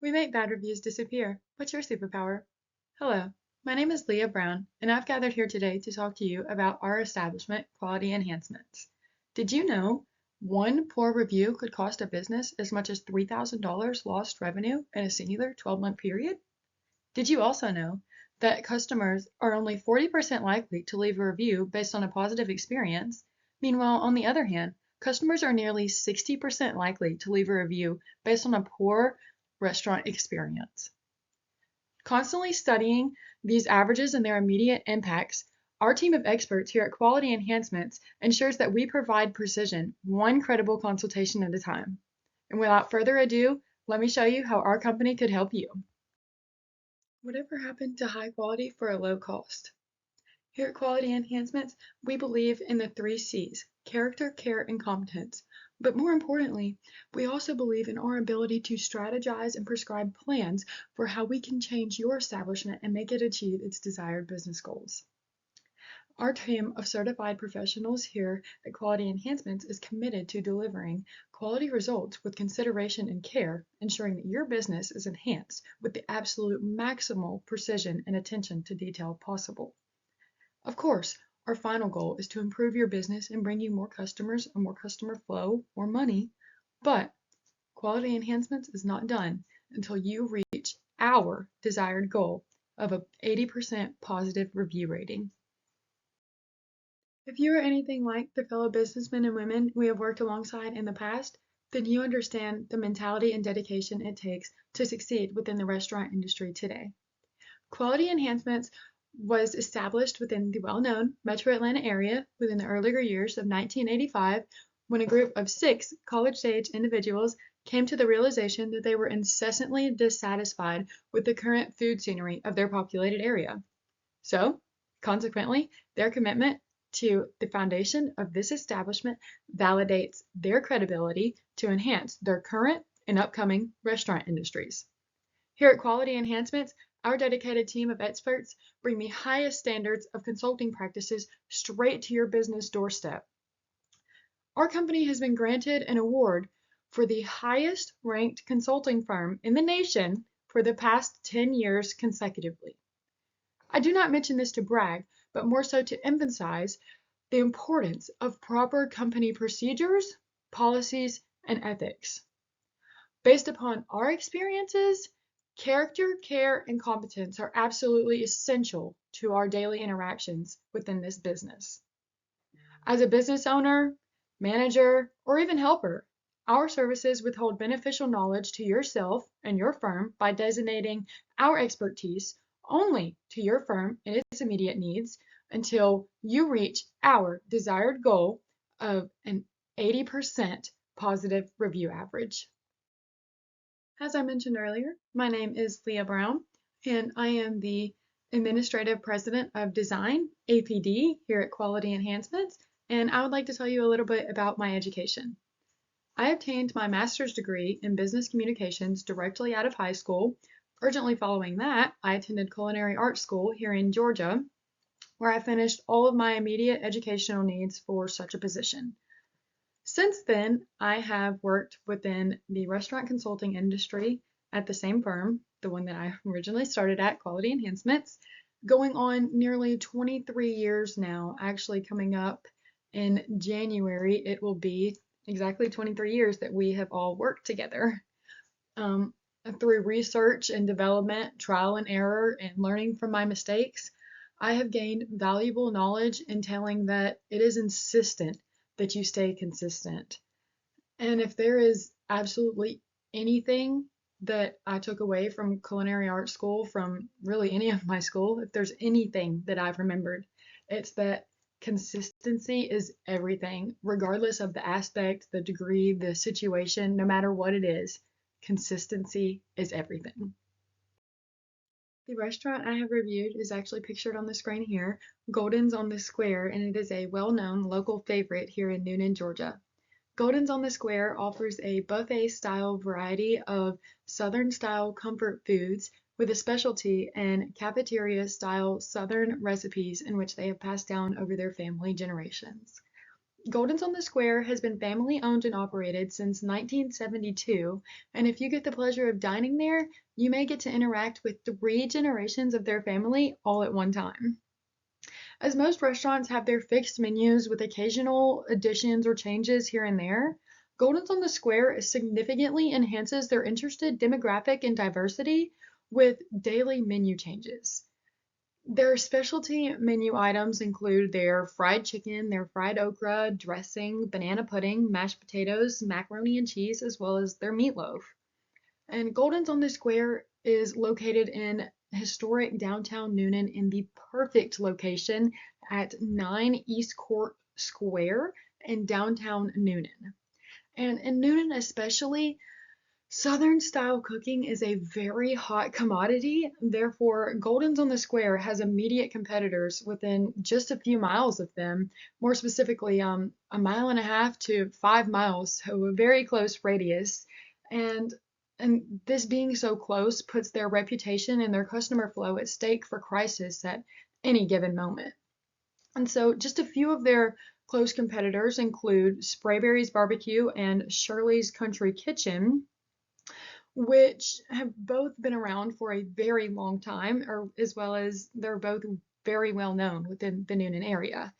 We make bad reviews disappear. What's your superpower? Hello, my name is Leah Brown, and I've gathered here today to talk to you about our establishment, Quality Enhancements. Did you know one poor review could cost a business as much as $3,000 lost revenue in a singular 12-month period? Did you also know that customers are only 40% likely to leave a review based on a positive experience? Meanwhile, on the other hand, customers are nearly 60% likely to leave a review based on a poor restaurant experience. Constantly studying these averages and their immediate impacts, our team of experts here at Quality Enhancements ensures that we provide precision, one credible consultation at a time. And without further ado, let me show you how our company could help you. Whatever happened to high quality for a low cost? Here at Quality Enhancements, we believe in the 3 C's: character, care, and competence. But more importantly, we also believe in our ability to strategize and prescribe plans for how we can change your establishment and make it achieve its desired business goals. Our team of certified professionals here at Quality Enhancements is committed to delivering quality results with consideration and care, ensuring that your business is enhanced with the absolute maximal precision and attention to detail possible. Of course, our final goal is to improve your business and bring you more customers, and more customer flow, more money, but Quality Enhancements is not done until you reach our desired goal of an 80% positive review rating. If you are anything like the fellow businessmen and women we have worked alongside in the past, then you understand the mentality and dedication it takes to succeed within the restaurant industry today. Quality Enhancements was established within the well-known Metro Atlanta area within the earlier years of 1985 when a group of 6 college-age individuals came to the realization that they were incessantly dissatisfied with the current food scenery of their populated area. So, consequently, their commitment to the foundation of this establishment validates their credibility to enhance their current and upcoming restaurant industries. Here at Quality Enhancements, our dedicated team of experts bring the highest standards of consulting practices straight to your business doorstep. Our company has been granted an award for the highest ranked consulting firm in the nation for the past 10 years consecutively. I do not mention this to brag, but more so to emphasize the importance of proper company procedures, policies, and ethics. Based upon our experiences, character, care, and competence are absolutely essential to our daily interactions within this business. As a business owner, manager, or even helper, our services withhold beneficial knowledge to yourself and your firm by designating our expertise only to your firm and its immediate needs until you reach our desired goal of an 80% positive review average. As I mentioned earlier, my name is Leah Brown, and I am the Administrative President of Design, APD, here at Quality Enhancements, and I would like to tell you a little bit about my education. I obtained my master's degree in business communications directly out of high school. Urgently following that, I attended culinary arts school here in Georgia, where I finished all of my immediate educational needs for such a position. Since then, I have worked within the restaurant consulting industry at the same firm, the one that I originally started at, Quality Enhancements, going on nearly 23 years now. Actually, coming up in January, it will be exactly 23 years that we have all worked together. Through research and development, trial and error, and learning from my mistakes, I have gained valuable knowledge in telling that it is insistent that you stay consistent. And if there is absolutely anything that I took away from culinary arts school, from really any of my school, if there's anything that I've remembered, it's that consistency is everything, regardless of the aspect, the degree, the situation, no matter what it is. Consistency is everything. The restaurant I have reviewed is actually pictured on the screen here, Golden's on the Square, and it is a well-known local favorite here in Newnan, Georgia. Golden's on the Square offers a buffet-style variety of Southern-style comfort foods with a specialty in cafeteria-style Southern recipes in which they have passed down over their family generations. Golden's on the Square has been family owned and operated since 1972, and if you get the pleasure of dining there, you may get to interact with 3 generations of their family all at one time. As most restaurants have their fixed menus with occasional additions or changes here and there, Golden's on the Square significantly enhances their interested demographic and diversity with daily menu changes. Their specialty menu items include their fried chicken, their fried okra, dressing, banana pudding, mashed potatoes, macaroni and cheese, as well as their meatloaf. And Golden's on the Square is located in historic downtown Noonan in the perfect location at 9 East Court Square in downtown Noonan. And in Noonan especially, Southern style cooking is a very hot commodity. Therefore, Golden's on the Square has immediate competitors within just a few miles of them, more specifically, a mile and a half to 5 miles, so a very close radius. And and this being so close puts their reputation and their customer flow at stake for crisis at any given moment. And so just a few of their close competitors include Sprayberry's Barbecue and Shirley's Country Kitchen, which have both been around for a very long time, or as well as they're both very well known within the Noonan area.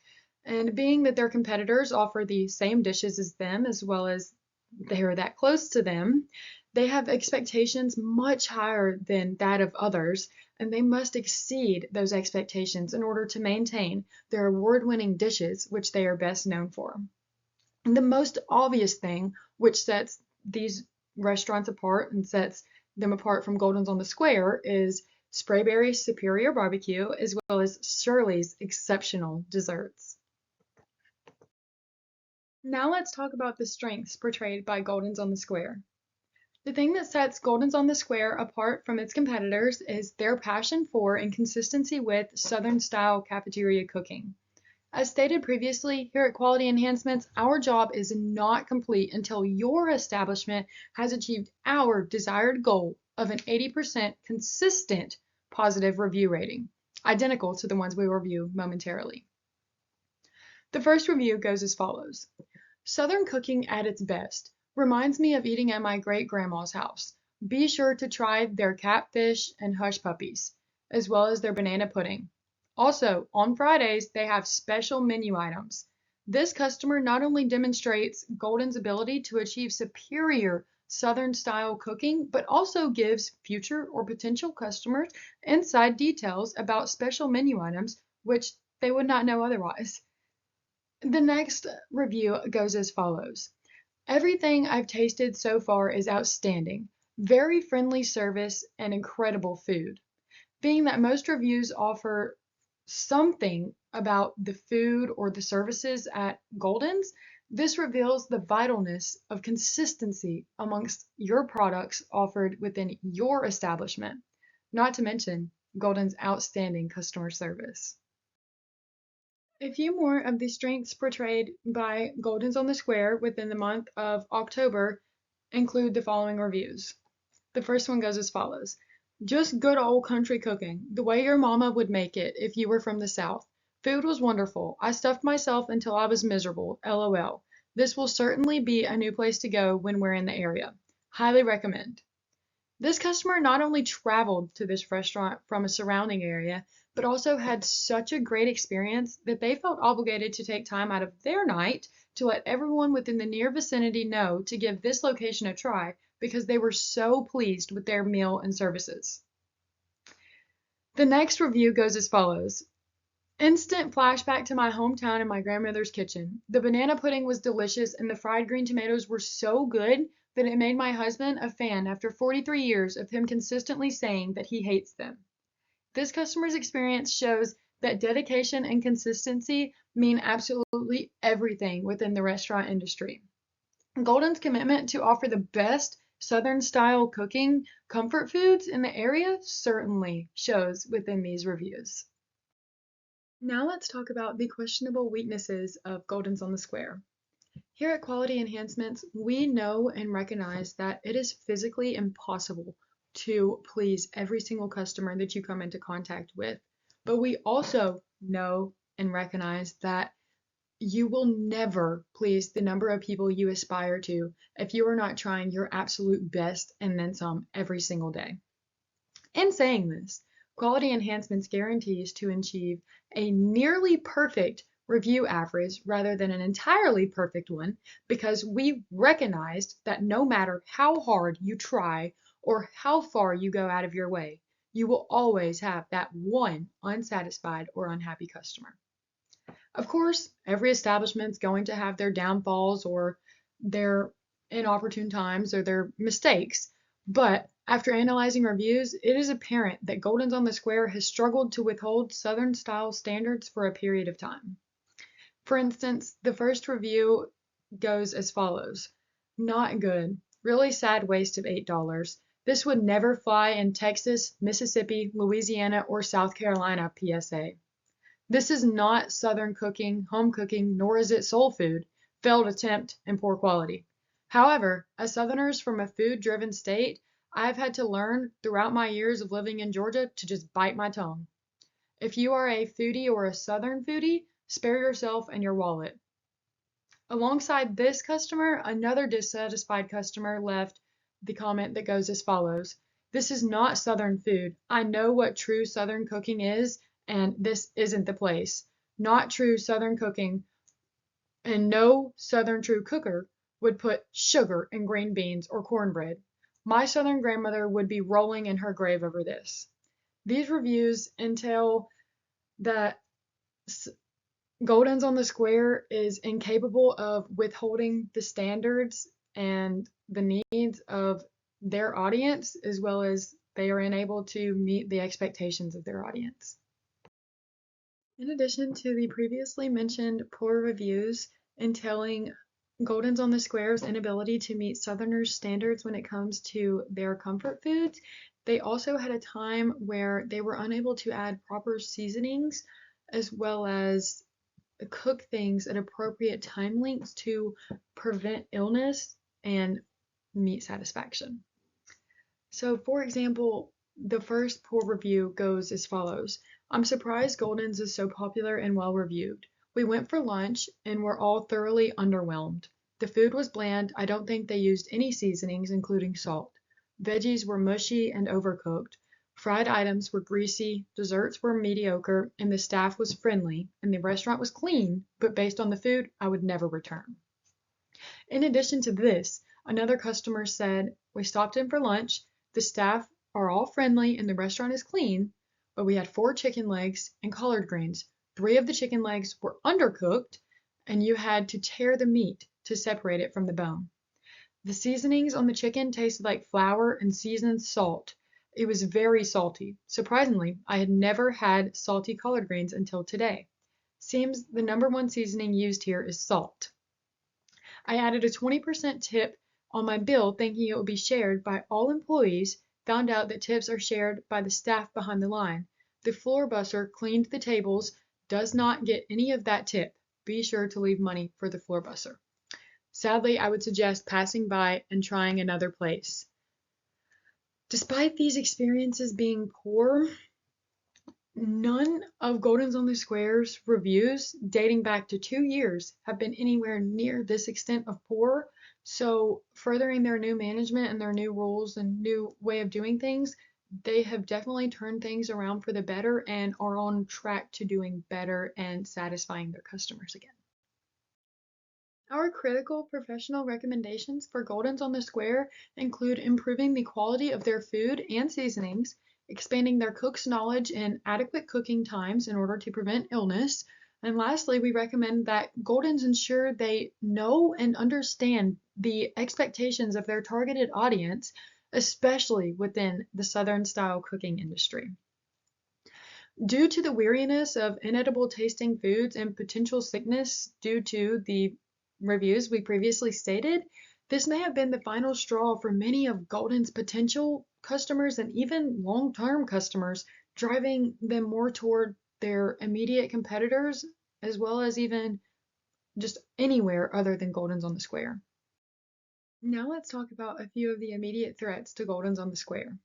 And being that their competitors offer the same dishes as them, as well as they're that close to them, they have expectations much higher than that of others, and they must exceed those expectations in order to maintain their award-winning dishes, which they are best known for. And the most obvious thing which sets these restaurants apart and sets them apart from Golden's on the Square is Sprayberry's superior barbecue, as well as Shirley's exceptional desserts. Now let's talk about the strengths portrayed by Golden's on the Square. The thing that sets Golden's on the Square apart from its competitors is their passion for and consistency with Southern style cafeteria cooking. As stated previously, here at Quality Enhancements, our job is not complete until your establishment has achieved our desired goal of an 80% consistent positive review rating, identical to the ones we will review momentarily. The first review goes as follows. Southern cooking at its best reminds me of eating at my great-grandma's house. Be sure to try their catfish and hush puppies, as well as their banana pudding. Also, on Fridays, they have special menu items. This customer not only demonstrates Golden's ability to achieve superior Southern style cooking, but also gives future or potential customers inside details about special menu items, which they would not know otherwise. The next review goes as follows. Everything I've tasted so far is outstanding. Very friendly service and incredible food. Being that most reviews offer something about the food or the services at Golden's, this reveals the vitalness of consistency amongst your products offered within your establishment, not to mention Golden's outstanding customer service. A few more of the strengths portrayed by Golden's on the Square within the month of October include the following reviews. The first one goes as follows. Just good old country cooking, the way your mama would make it if you were from the South. Food was wonderful. I stuffed myself until I was miserable. LOL. This will certainly be a new place to go when we're in the area. Highly recommend. This customer not only traveled to this restaurant from a surrounding area, but also had such a great experience that they felt obligated to take time out of their night to let everyone within the near vicinity know to give this location a try because they were so pleased with their meal and services. The next review goes as follows. Instant flashback to my hometown and my grandmother's kitchen. The banana pudding was delicious and the fried green tomatoes were so good that it made my husband a fan after 43 years of him consistently saying that he hates them. This customer's experience shows that dedication and consistency mean absolutely everything within the restaurant industry. Golden's commitment to offer the best Southern style cooking comfort foods in the area certainly shows within these reviews. Now let's talk about the questionable weaknesses of Golden's on the Square. Here at Quality Enhancements, we know and recognize that it is physically impossible to please every single customer that you come into contact with. But we also know and recognize that You will never please the number of people you aspire to if you are not trying your absolute best and then some every single day. In saying this, Quality Enhancements guarantees to achieve a nearly perfect review average rather than an entirely perfect one because we recognized that no matter how hard you try or how far you go out of your way, you will always have that one unsatisfied or unhappy customer. Of course, every establishment's going to have their downfalls or their inopportune times or their mistakes, but after analyzing reviews, it is apparent that Golden's on the Square has struggled to withhold Southern style standards for a period of time. For instance, the first review goes as follows. Not good. Really sad waste of $8. This would never fly in Texas, Mississippi, Louisiana, or South Carolina, PSA. This is not Southern cooking, home cooking, nor is it soul food, failed attempt, and poor quality. However, as Southerners from a food-driven state, I've had to learn throughout my years of living in Georgia to just bite my tongue. If you are a foodie or a Southern foodie, spare yourself and your wallet. Alongside this customer, another dissatisfied customer left the comment that goes as follows. This is not Southern food. I know what true Southern cooking is, and this isn't the place. Not true Southern cooking, and no Southern true cooker would put sugar in green beans or cornbread. My Southern grandmother would be rolling in her grave over this. These reviews entail that Golden's on the Square is incapable of withholding the standards and the needs of their audience, as well as they are unable to meet the expectations of their audience. In addition to the previously mentioned poor reviews entailing Golden's on the Square's inability to meet Southerners' standards when it comes to their comfort foods, they also had a time where they were unable to add proper seasonings as well as cook things at appropriate time lengths to prevent illness and meat satisfaction. So, for example, the first poor review goes as follows. I'm surprised Golden's is so popular and well reviewed. We went for lunch and were all thoroughly underwhelmed. The food was bland. I don't think they used any seasonings, including salt. Veggies were mushy and overcooked. Fried items were greasy, desserts were mediocre, and the staff was friendly, and the restaurant was clean, but based on the food, I would never return. In addition to this, another customer said, we stopped in for lunch, the staff are all friendly, and the restaurant is clean, but we had 4 chicken legs and collard greens. 3 of the chicken legs were undercooked, and you had to tear the meat to separate it from the bone. The seasonings on the chicken tasted like flour and seasoned salt. It was very salty. Surprisingly, I had never had salty collard greens until today. Seems the number one seasoning used here is salt. I added a 20% tip on my bill thinking it would be shared by all employees, found out that tips are shared by the staff behind the line. The floor busser cleaned the tables, does not get any of that tip. Be sure to leave money for the floor busser. Sadly, I would suggest passing by and trying another place. Despite these experiences being poor, none of Golden's on the Square's reviews dating back to 2 years have been anywhere near this extent of poor. So furthering their new management and their new rules and new way of doing things, they have definitely turned things around for the better and are on track to doing better and satisfying their customers again. Our critical professional recommendations for Golden's on the Square include improving the quality of their food and seasonings, expanding their cooks' knowledge in adequate cooking times in order to prevent illness, and lastly, we recommend that Golden's ensure they know and understand the expectations of their targeted audience, especially within the Southern style cooking industry. Due to the weariness of inedible tasting foods and potential sickness due to the reviews we previously stated, this may have been the final straw for many of Golden's potential customers and even long-term customers, driving them more toward their immediate competitors, as well as even just anywhere other than Golden's on the Square. Now let's talk about a few of the immediate threats to Golden's on the Square.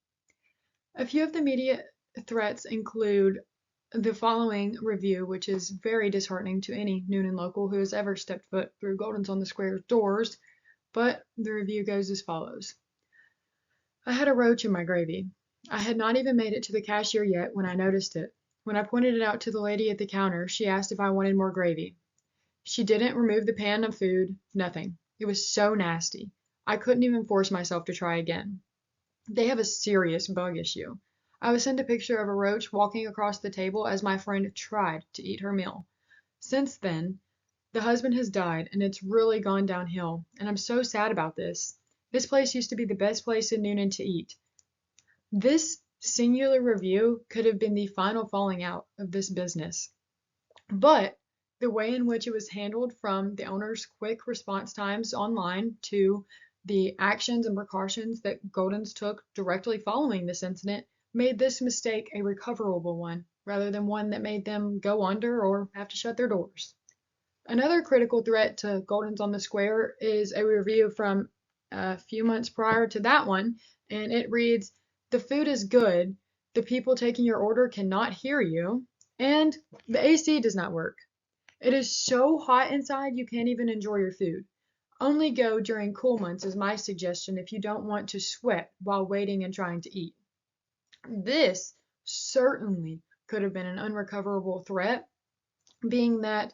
A few of the immediate threats include The following review, which is very disheartening to any Noonan local who has ever stepped foot through Golden's on the Square's doors, but the review goes as follows. I had a roach in my gravy. I had not even made it to the cashier yet when I noticed it. When I pointed it out to the lady at the counter, she asked if I wanted more gravy. She didn't remove the pan of food, nothing. It was so nasty. I couldn't even force myself to try again. They have a serious bug issue. I was sent a picture of a roach walking across the table as my friend tried to eat her meal. Since then, the husband has died and it's really gone downhill, and I'm so sad about this. This place used to be the best place in Noonan to eat. This singular review could have been the final falling out of this business. But the way in which it was handled, from the owner's quick response times online to the actions and precautions that Golden's took directly following this incident, made this mistake a recoverable one, rather than one that made them go under or have to shut their doors. Another critical threat to Golden's on the Square is a review from a few months prior to that one, and it reads, "The food is good, the people taking your order cannot hear you, and the AC does not work. It is so hot inside you can't even enjoy your food. Only go during cool months is my suggestion if you don't want to sweat while waiting and trying to eat." This certainly could have been an unrecoverable threat, being that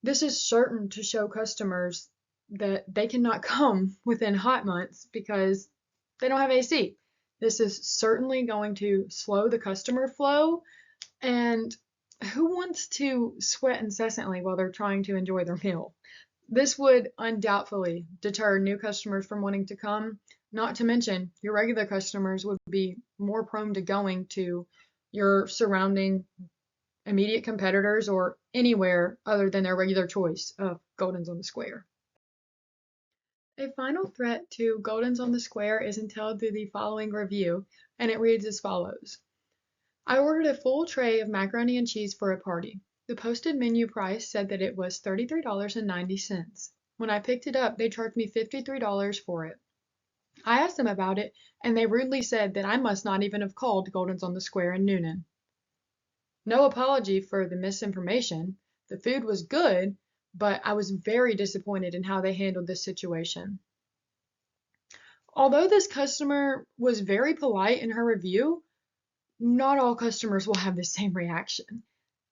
this is certain to show customers that they cannot come within hot months because they don't have AC. This is certainly going to slow the customer flow, and who wants to sweat incessantly while they're trying to enjoy their meal? This would undoubtedly deter new customers from wanting to come, not to mention your regular customers would be more prone to going to your surrounding immediate competitors or anywhere other than their regular choice of Golden's on the Square. A final threat to Golden's on the Square is entailed through the following review, and it reads as follows. I ordered a full tray of macaroni and cheese for a party. The posted menu price said that it was $33.90. When I picked it up, they charged me $53 for it. I asked them about it, and they rudely said that I must not even have called Golden's on the Square in Noonan. No apology for the misinformation. The food was good, but I was very disappointed in how they handled this situation. Although this customer was very polite in her review, not all customers will have the same reaction.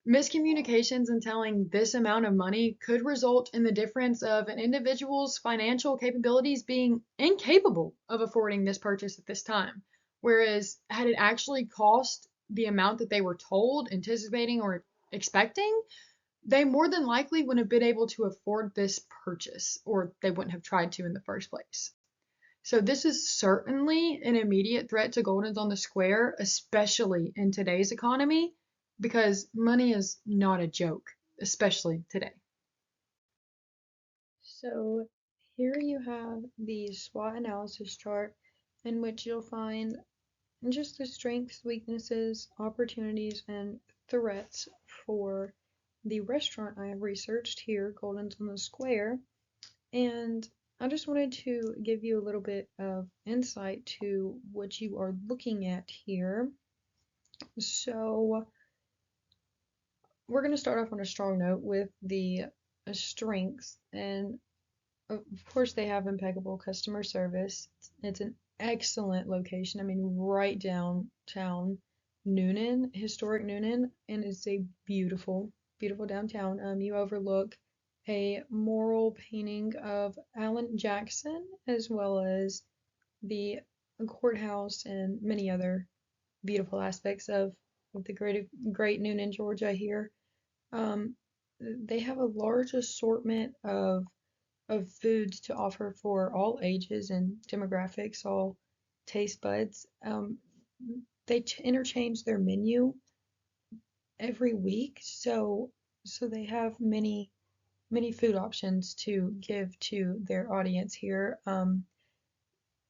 Miscommunications in telling this amount of money could result in the difference of an individual's financial capabilities being incapable of affording this purchase at this time. Whereas, had it actually cost the amount that they were told, anticipating, or expecting, they more than likely wouldn't have been able to afford this purchase, or they wouldn't have tried to in the first place. So this is certainly an immediate threat to Golden's on the Square, especially in today's economy, because money is not a joke, especially today. So here you have the SWOT analysis chart in which you'll find just the strengths, weaknesses, opportunities, and threats for the restaurant I have researched here, Golden's on the Square. And I just wanted to give you a little bit of insight to what you are looking at here. So we're going to start off on a strong note with the strengths. And of course, they have impeccable customer service. It's an excellent location. I mean, right downtown Noonan, historic Noonan, and it's a beautiful, beautiful downtown. You overlook a mural painting of Alan Jackson, as well as the courthouse and many other beautiful aspects of the great Noonan, Georgia here. Um, they have a large assortment of foods to offer for all ages and demographics, all taste buds. They interchange their menu every week, so they have many food options to give to their audience here.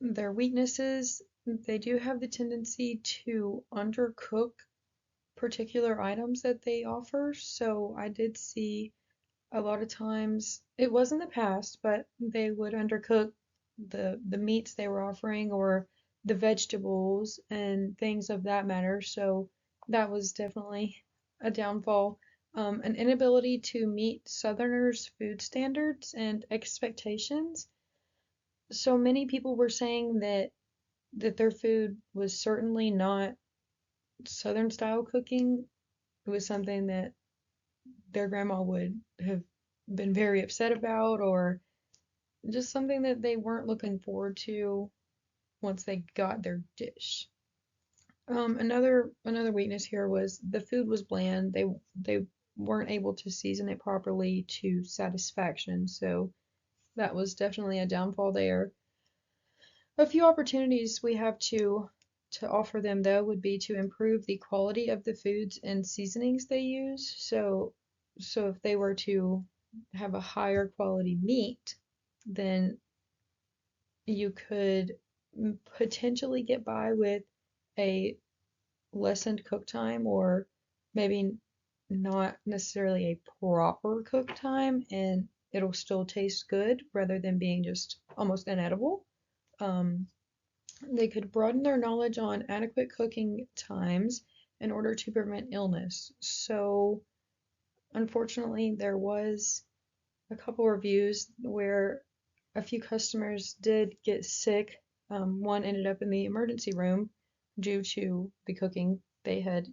Their weaknesses, they do have the tendency to undercook particular items that they offer. So I did see a lot of times, it was in the past, but they would undercook the meats they were offering or the vegetables and things of that matter. So that was definitely a downfall, an inability to meet Southerners' food standards and expectations. So many people were saying that their food was certainly not Southern style cooking. It was something that their grandma would have been very upset about, or just something that they weren't looking forward to once they got their dish. Another weakness here was the food was bland. They weren't able to season it properly to satisfaction, so that was definitely a downfall there. A few opportunities we have to offer them though would be to improve the quality of the foods and seasonings they use. So if they were to have a higher quality meat, then you could potentially get by with a lessened cook time, or maybe not necessarily a proper cook time, and it'll still taste good rather than being just almost inedible. Um, they could broaden their knowledge on adequate cooking times in order to prevent illness. So, unfortunately, there was a couple reviews where a few customers did get sick. One ended up in the emergency room due to the cooking they had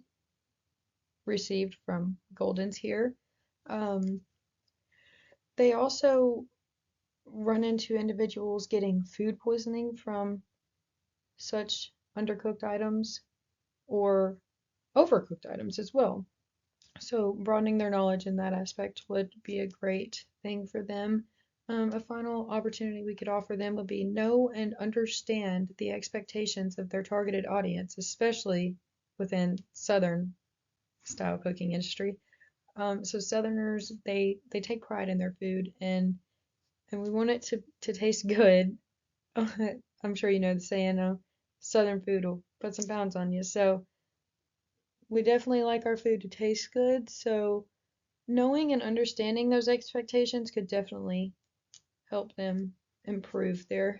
received from Golden's here. Um, they also run into individuals getting food poisoning from such undercooked items or overcooked items as well. So broadening their knowledge in that aspect would be a great thing for them. A final opportunity we could offer them would be know and understand the expectations of their targeted audience, especially within Southern style cooking industry. So Southerners, they take pride in their food, and we want it to taste good. I'm sure you know the saying, Southern food will put some pounds on you. So we definitely like our food to taste good. So knowing and understanding those expectations could definitely help them improve their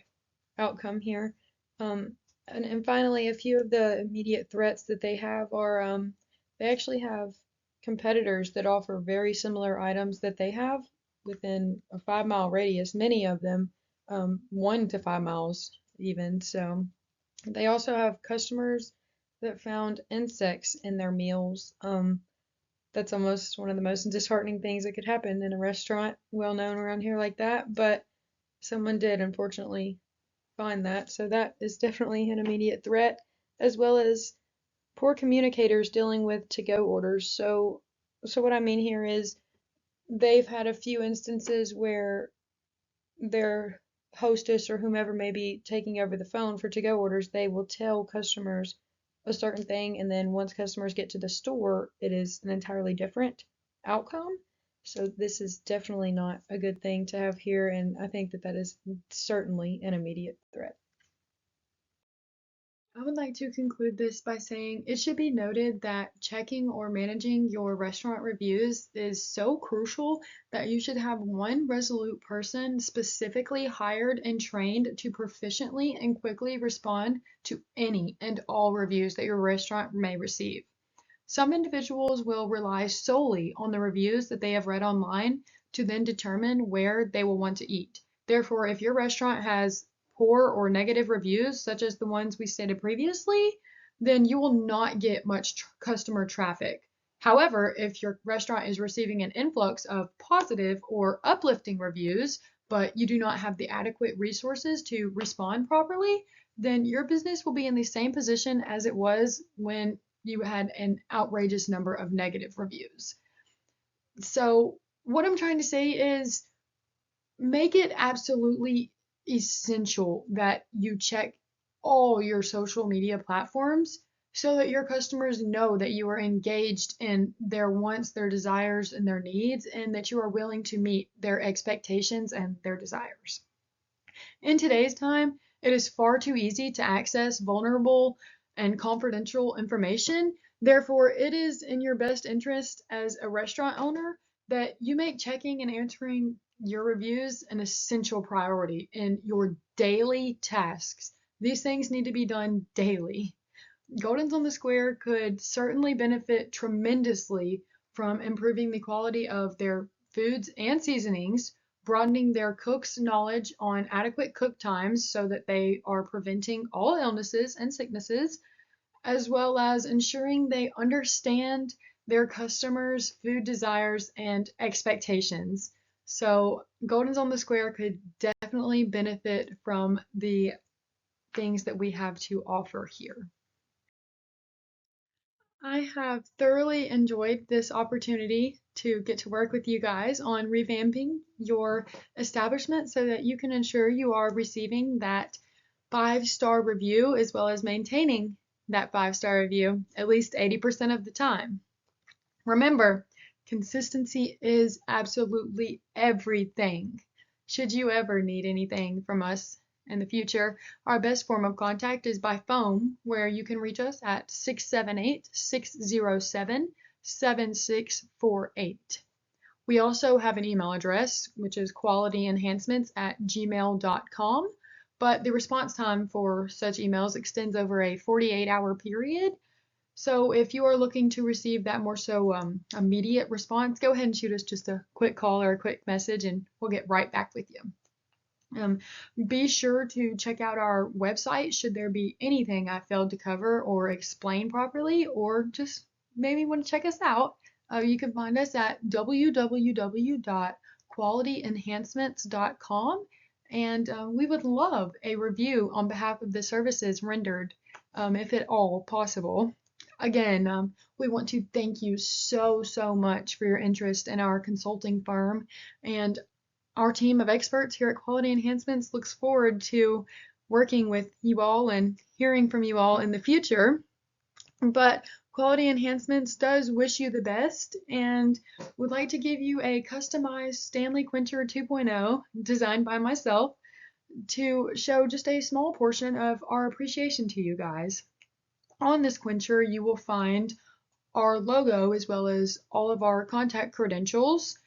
outcome here. And finally, a few of the immediate threats that they have are they actually have competitors that offer very similar items that they have within a 5 mile radius, many of them 1 to 5 miles even. So they also have customers that found insects in their meals. That's almost one of the most disheartening things that could happen in a restaurant well known around here like that, but someone did unfortunately find that. So that is definitely an immediate threat, as well as poor communicators dealing with to-go orders. So what I mean here is they've had a few instances where their hostess or whomever may be taking over the phone for to-go orders, they will tell customers a certain thing, and then once customers get to the store, it is an entirely different outcome. So this is definitely not a good thing to have here, and I think that that is certainly an immediate threat. I would like to conclude this by saying it should be noted that checking or managing your restaurant reviews is so crucial that you should have one resolute person specifically hired and trained to proficiently and quickly respond to any and all reviews that your restaurant may receive. Some individuals will rely solely on the reviews that they have read online to then determine where they will want to eat. Therefore, if your restaurant has poor or negative reviews, such as the ones we stated previously, then you will not get much customer traffic. However, if your restaurant is receiving an influx of positive or uplifting reviews, but you do not have the adequate resources to respond properly, then your business will be in the same position as it was when you had an outrageous number of negative reviews. So, what I'm trying to say is make it absolutely essential that you check all your social media platforms so that your customers know that you are engaged in their wants, their desires, and their needs, and that you are willing to meet their expectations and their desires. In today's time, it is far too easy to access vulnerable and confidential information. Therefore, it is in your best interest as a restaurant owner that you make checking and answering your reviews an essential priority in your daily tasks. These things need to be done daily. Golden's on the Square could certainly benefit tremendously from improving the quality of their foods and seasonings, broadening their cooks' knowledge on adequate cook times so that they are preventing all illnesses and sicknesses, as well as ensuring they understand their customers' food desires and expectations. So, Golden's on the Square could definitely benefit from the things that we have to offer here. I have thoroughly enjoyed this opportunity to get to work with you guys on revamping your establishment so that you can ensure you are receiving that 5-star review as well as maintaining that 5-star review at least 80% of the time. Remember, consistency is absolutely everything. Should you ever need anything from us in the future, our best form of contact is by phone, where you can reach us at 678-607-7648. We also have an email address, which is qualityenhancements@gmail.com, but the response time for such emails extends over a 48-hour period. So if you are looking to receive that more so immediate response, go ahead and shoot us just a quick call or a quick message and we'll get right back with you. Be sure to check out our website should there be anything I failed to cover or explain properly, or just maybe want to check us out. You can find us at www.qualityenhancements.com, and we would love a review on behalf of the services rendered, if at all possible. Again, we want to thank you so much for your interest in our consulting firm, and our team of experts here at Quality Enhancements looks forward to working with you all and hearing from you all in the future. But Quality Enhancements does wish you the best and would like to give you a customized Stanley Quencher 2.0 designed by myself to show just a small portion of our appreciation to you guys. On this quencher, you will find our logo as well as all of our contact credentials.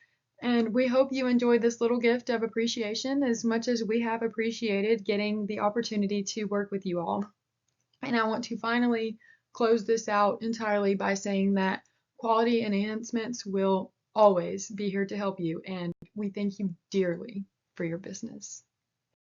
And we hope you enjoyed this little gift of appreciation as much as we have appreciated getting the opportunity to work with you all. And I want to finally close this out entirely by saying that Quality Enhancements will always be here to help you, and we thank you dearly for your business.